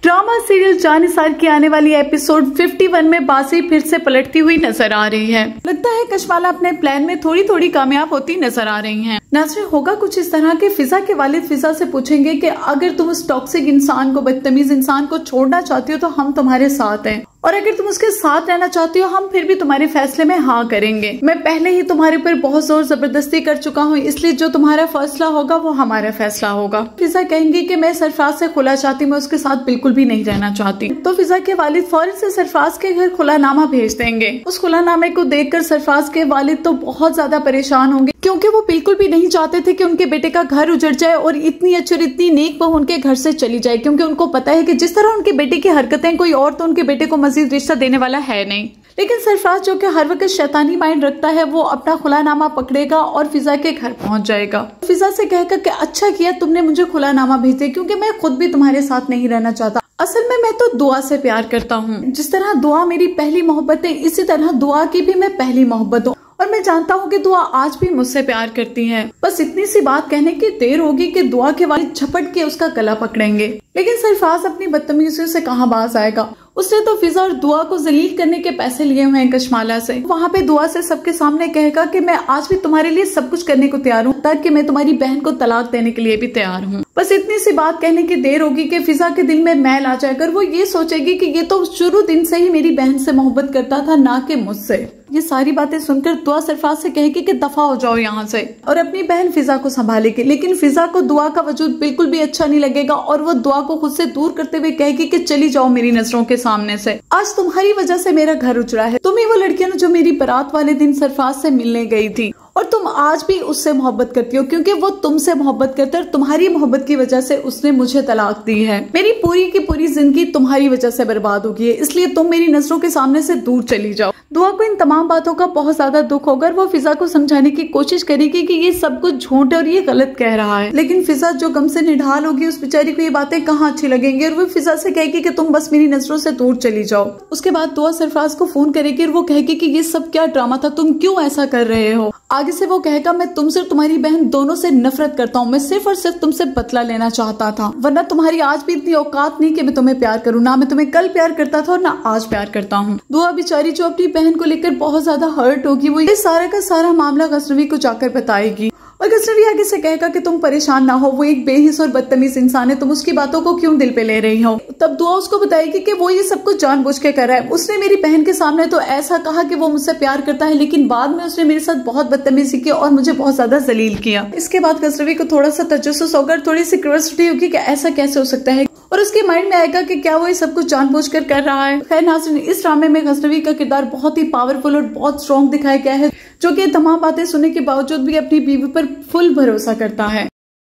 Drama serial Jannisar की आने वाली एपिसोड 51 में बाजी फिर से पलटती हुई नजर आ रही है। लगता है कशमाला अपने प्लान में थोड़ी थोड़ी कामयाब होती नजर आ रही हैं। नाज़रीन, होगा कुछ इस तरह के फिजा के वालिद फिजा से पूछेंगे कि अगर तुम उस टॉक्सिक इंसान को, बदतमीज इंसान को छोड़ना चाहती हो तो हम तुम्हारे साथ हैं, और अगर तुम उसके साथ रहना चाहती हो हम फिर भी तुम्हारे फैसले में हाँ करेंगे। मैं पहले ही तुम्हारे ऊपर बहुत जोर जबरदस्ती कर चुका हूँ, इसलिए जो तुम्हारा फैसला होगा वो हमारा फैसला होगा। फिजा कहेंगी कि मैं सरफराज से खुला चाहती, मैं उसके साथ बिल्कुल भी नहीं रहना चाहती। तो फिजा के वालिद फौरन से सरफराज के घर खुलानामा भेज देंगे। उस खुलानामे को देखकर सरफराज के वालिद तो बहुत ज्यादा परेशान होंगे, क्योंकि वो बिल्कुल भी नहीं चाहते थे कि उनके बेटे का घर उजड़ जाए और इतनी अच्छी और इतनी नेक बहू उनके घर से चली जाए, क्योंकि उनको पता है कि जिस तरह उनके बेटे की हरकतें, कोई और तो उनके बेटे को मजीद रिश्ता देने वाला है नहीं। लेकिन सरफराज जो कि हर वक्त शैतानी माइंड रखता है, वो अपना खुलानामा पकड़ेगा और फिजा के घर पहुंच जाएगा। फिजा से कहकर कि अच्छा किया तुमने मुझे खुलानामा भेजे, क्योंकि मैं खुद भी तुम्हारे साथ नहीं रहना चाहता। असल में मैं तो दुआ से प्यार करता हूँ। जिस तरह दुआ मेरी पहली मोहब्बत है, इसी तरह दुआ की भी मैं पहली मोहब्बत हूँ, और मैं जानता हूँ कि दुआ आज भी मुझसे प्यार करती है। बस इतनी सी बात कहने की देर होगी कि दुआ के वालिद झपट के उसका गला पकड़ेंगे। लेकिन सरफराज अपनी बदतमीजियों से कहाँ बाज आएगा। उसने तो फिजा और दुआ को जलील करने के पैसे लिए हुए हैं कशमाला से। वहाँ पे दुआ से सबके सामने कहेगा कि मैं आज भी तुम्हारे लिए सब कुछ करने को तैयार हूँ, ताकि मैं तुम्हारी बहन को तलाक देने के लिए भी तैयार हूँ। बस इतनी सी बात कहने की देर होगी कि फिजा के दिल में मैल आ जाएगा। वो ये सोचेगी कि ये तो शुरू दिन से ही मेरी बहन से मोहब्बत करता था, ना कि मुझसे। ये सारी बातें सुनकर दुआ सरफराज से कहेगी कि दफा हो जाओ यहाँ से, और अपनी बहन फिजा को संभालेगी। लेकिन फिजा को दुआ का वजूद बिल्कुल भी अच्छा नहीं लगेगा, और वो दुआ को खुद से दूर करते हुए कहेगी कि चली जाओ मेरी नजरों के सामने से। आज तुम्हारी वजह से मेरा घर उजड़ा है। तुम ही वो लड़कियां जो मेरी बारात वाले दिन सरफराज से मिलने गई थी, और तुम आज भी उससे मोहब्बत करती हो, क्योंकि वो तुमसे मोहब्बत करता है। तुम्हारी मोहब्बत की वजह से उसने मुझे तलाक दी है। मेरी पूरी की पूरी जिंदगी तुम्हारी वजह से बर्बाद हो गई है, इसलिए तुम मेरी नजरों के सामने से दूर चली जाओ। दुआ को इन तमाम बातों का बहुत ज्यादा दुख होगा। वो फिजा को समझाने की कोशिश करेगी कि ये सब कुछ झूठ है और ये गलत कह रहा है। लेकिन फिजा जो गम से निढाल होगी, उस बेचारी को ये बातें कहाँ अच्छी लगेंगी, और वो फिजा से कहेगी कि तुम बस मेरी नजरों से दूर चली जाओ। उसके बाद दुआ सरफराज को फोन करेगी और वो कहेगी कि ये सब क्या ड्रामा था, तुम क्यों ऐसा कर रहे हो। आगे से वो कहेगा मैं तुमसे और तुम्हारी बहन दोनों से नफरत करता हूँ, मैं सिर्फ और सिर्फ तुमसे बदला लेना चाहता था, वरना तुम्हारी आज भी इतनी औकात नहीं कि मैं तुम्हें प्यार करूँ। ना मैं तुम्हें कल प्यार करता था और ना आज प्यार करता हूँ। दुआ बेचारी जो अपनी बहन को लेकर बहुत ज्यादा हर्ट होगी, वो ये सारा का सारा मामला गजनवी को जाकर बताएगी, और गजनवी आगे से कहेगा कि तुम परेशान ना हो, वो एक बेहिस और बदतमीज इंसान है, तुम उसकी बातों को क्यों दिल पे ले रही हो। तब दुआ उसको बताएगी कि वो ये सब कुछ जानबूझ के कर रहा है। उसने मेरी बहन के सामने तो ऐसा कहा कि वो मुझसे प्यार करता है, लेकिन बाद में उसने मेरे साथ बहुत बदतमीजी की और मुझे बहुत ज्यादा जलील किया। इसके बाद गजनवी को थोड़ा सा तजस्सुस होगा, थोड़ी सी क्यूरियोसिटी होगी कि ऐसा कैसे हो सकता है, और उसके माइंड में आएगा कि क्या वो ये सब कुछ जानबूझकर कर रहा है। खैर नाज़रीन, इस ड्रामे में गजनवी का किरदार बहुत ही पावरफुल और बहुत स्ट्रॉन्ग दिखाया गया है, जो कि तमाम बातें सुनने के बावजूद भी अपनी बीवी पर फुल भरोसा करता है।